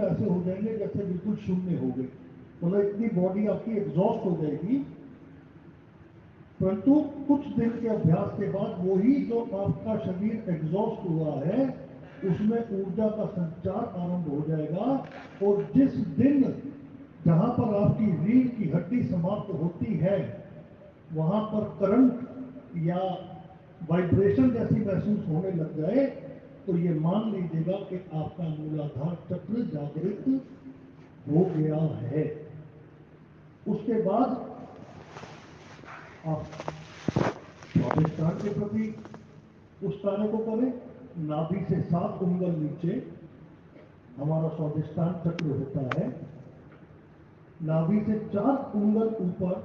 ऐसे हो जाएंगे जैसे बिल्कुल शून्य हो गए, मतलब इतनी बॉडी आपकी एग्जॉस्ट हो जाएगी। परंतु कुछ दिन के अभ्यास के बाद वही जो आपका शरीर एग्जॉस्ट हुआ है उसमें ऊर्जा का संचार आरंभ हो जाएगा। और जिस दिन जहां पर आपकी रीढ़ की हड्डी समाप्त होती है वहां पर करंट या वाइब्रेशन जैसी महसूस होने लग जाए तो ये मान लीजिएगा कि आपका मूलाधार चक्र जागृत हो गया है। उसके बाद आप स्वादिष्टान के प्रति उस कार्य को करें। नाभि से 7 उंगल नीचे हमारा स्वादिष्टान चक्र होता है, नाभि से 4 उंगल ऊपर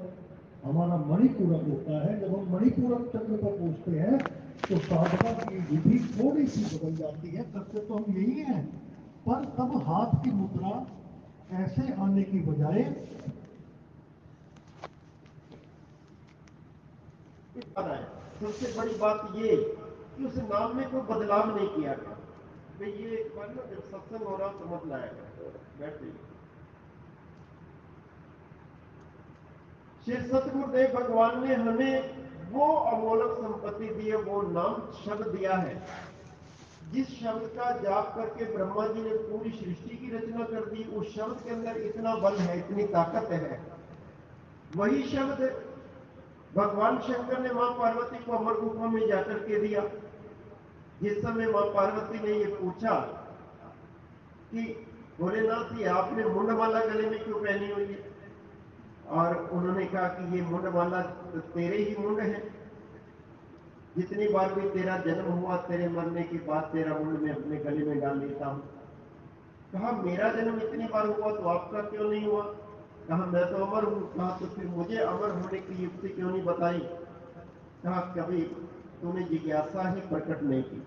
हमारा मणिपूरक होता है। जब हम मणिपूरक चक्र पर पहुंचते हैं तो साधना की विधि थोड़ी सी बदल जाती है। करते तो हम यही है, पर तब हाथ की मुद्रा ऐसे आने की बजाय सबसे बड़ी बात ये कि उस नाम में कोई बदलाव नहीं किया गया। मैं ये एक बार ना जब सत्संग हो रहा समझ लाएगा, बैठ जाइए। श्री सतगुरुदेव भगवान ने हमें वो अमोलक संपत्ति दी है, वो नाम शब्द दिया है, जिस शब्द का जाप करके ब्रह्मा जी ने पूरी सृष्टि की रचना कर दी। उस शब्द के अंदर इतना बल है, इतनी ताकत है। वही शब्द भगवान शंकर ने मां पार्वती को अमर गुफा में जाकर के दिया। जिस समय मां पार्वती ने ये पूछा कि भोलेनाथ जी आपने मुंडमाला गले में क्यों पहनी हुई है, और उन्होंने कहा कि ये मुंडमाला तो तेरे ही मुंड है, जितनी बार भी तेरा जन्म हुआ तेरे मरने के बाद तेरा मुंड में अपने गले में डाल लेता हूं। कहा मेरा जन्म इतनी बार हुआ तो आपका क्यों नहीं हुआ? कहा मैं तो अमर हूं। कहा तो फिर मुझे अमर होने की युक्ति क्यों नहीं बताई? कहा कभी तूने जिज्ञासा ही प्रकट नहीं की।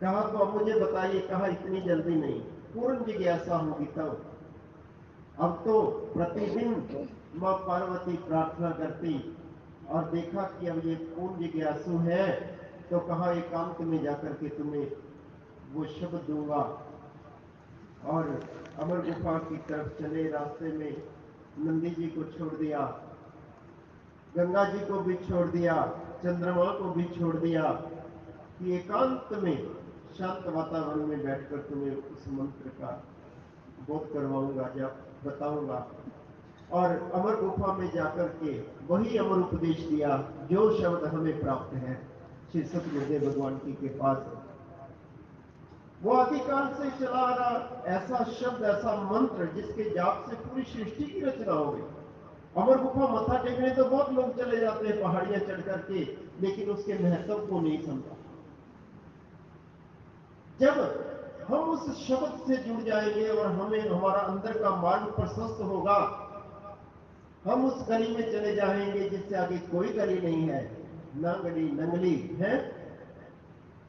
कहा तो अब मुझे बताइए। कहा इतनी जल्दी नहीं, पूर्ण जिज्ञासा होगी तब। अब तो प्रतिदिन मां पार्वती प्रार्थना करती और देखा कि अब ये पूर्ण जिज्ञासु है, तो कहा एकांत में जाकर के तुम्हें वो शब्द दूंगा। और अमर गुफा की तरफ चले। रास्ते में नंदी जी को छोड़ दिया, गंगा जी को भी छोड़ दिया, चंद्रमा को भी छोड़ दिया कि एकांत में शांत वातावरण में बैठकर तुम्हें उस मंत्र का बोध करवाऊंगा, जब बताऊंगा। और अमर गुफा में जाकर के वही अमर उपदेश दिया जो शब्द हमें प्राप्त है श्री सतगुरुदेव भगवान की कृपा से। वो आदिकाल से चला आ रहा ऐसा शब्द, ऐसा मंत्र जिसके जाप से पूरी सृष्टि की रचना हो गई। अमर गुफा मत्था टेकने तो बहुत लोग चले जाते हैं पहाड़ियां चढ़ करके, लेकिन उसके महत्व को नहीं समझा। जब हम उस शब्द से जुड़ जाएंगे और हमें हमारा अंदर का मार्ग प्रशस्त होगा, हम उस गली में चले जाएंगे जिससे आगे कोई गली नहीं है, नांगली नंगली है।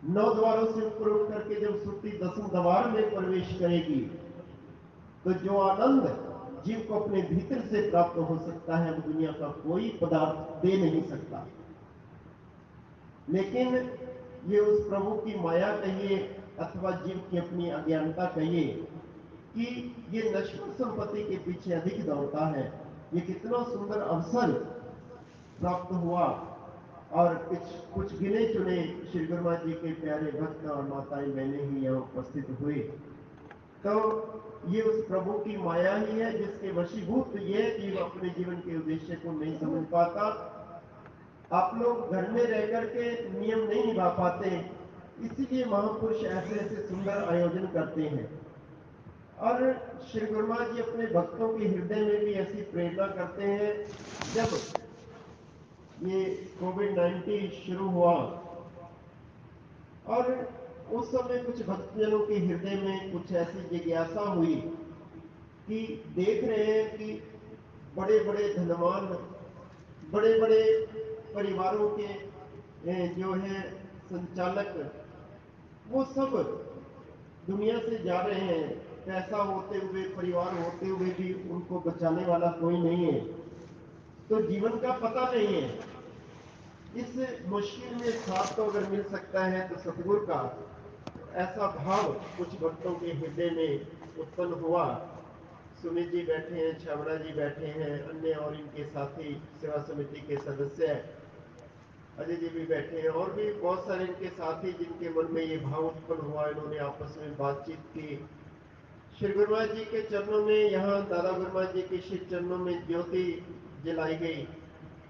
9 द्वारों से ऊपर उठ करके जब सुट्टी 10वें द्वार में प्रवेश करेगी तो जो आनंद जीव को अपने भीतर से प्राप्त हो सकता है वो दुनिया का कोई पदार्थ दे नहीं सकता। लेकिन ये उस प्रभु की माया कहिए अथवा जीव की अपनी अज्ञानता कहिए कि ये नश्वर संपत्ति के पीछे अधिक दौड़ता है। ये कितना सुंदर अवसर प्राप्त हुआ और कुछ गिने चुने श्री गुरुमा जी के प्यारे भक्त और माताएं बहनें ही यहाँ उपस्थित हुए। तो ये उस प्रभु की माया ही है जिसके वशीभूत ये जीव अपने जीवन के उद्देश्य को नहीं समझ पाता। आप लोग घर में रह करके नियम नहीं निभा पाते, इसीलिए महापुरुष ऐसे ऐसे सुंदर आयोजन करते हैं। और श्री गुरुमा जी अपने भक्तों के हृदय में भी ऐसी प्रेरणा करते हैं। जब ये कोविड-19 शुरू हुआ और उस समय कुछ भक्तजनों के हृदय में कुछ ऐसी जिज्ञासा हुई कि देख रहे हैं कि बड़े बड़े धनवान, बड़े बड़े परिवारों के जो है संचालक, वो सब दुनिया से जा रहे हैं। पैसा होते हुए, परिवार होते हुए भी उनको बचाने वाला कोई नहीं है, तो जीवन का पता नहीं है। इस मुश्किल में साथ तो अगर मिल सकता है तो सतगुरु का, ऐसा भाव कुछ भक्तों के हृदय में उत्पन्न हुआ। सुमित जी बैठे हैं, छाबड़ा जी बैठे हैं, अन्य और इनके साथी सेवा समिति के सदस्य अजय जी भी बैठे हैं, और भी बहुत सारे इनके साथी जिनके मन में ये भाव उत्पन्न हुआ। इन्होंने आपस में बातचीत की। श्री गुरु महाराज जी के चरणों में, यहाँ दादा गुरु महाराज जी के श्री चरणों में ज्योति जलाई गई।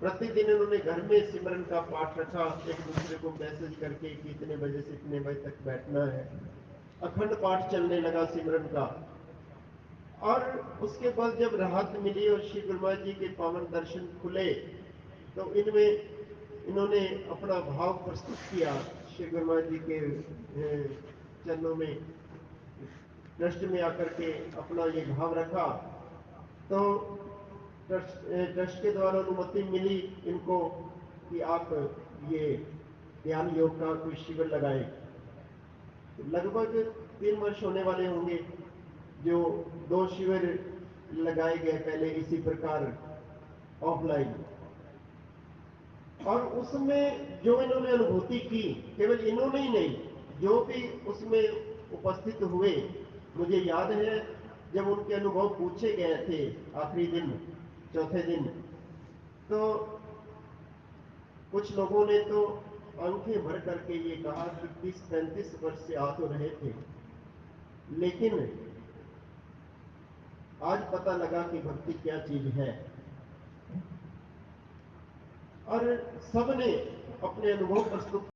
प्रतिदिन उन्होंने घर में सिमरन का पाठ रखा, एक दूसरे को मैसेज करके कि इतने बजे से इतने बजे तक बैठना है। अखंड पाठ चलने लगा सिमरन का। और उसके बाद जब राहत मिली और श्री गुरु महाराज जी के पावन दर्शन खुले, तो इन्होंने अपना भाव प्रस्तुत किया श्री गुरु महाराज जी के चरणों में, ट्रस्ट में आकर के अपना ये भाव रखा। तो ट्रस्ट के द्वारा अनुमति मिली इनको कि आप ये ध्यान योग का कोई शिविर लगाए। लगभग 3 वर्ष होने वाले होंगे जो 2 शिविर लगाए गए पहले इसी प्रकार ऑफलाइन। और उसमें जो इन्होंने अनुभूति की, केवल इन्होंने ही नहीं, जो भी उसमें उपस्थित हुए, मुझे याद है जब उनके अनुभव पूछे गए थे आखिरी दिन, चौथे दिन, तो कुछ लोगों ने तो आंखें भर करके ये कहा कि 30-35 वर्ष से आ तो रहे थे, लेकिन आज पता लगा कि भक्ति क्या चीज है। और सबने अपने अनुभव प्रस्तुत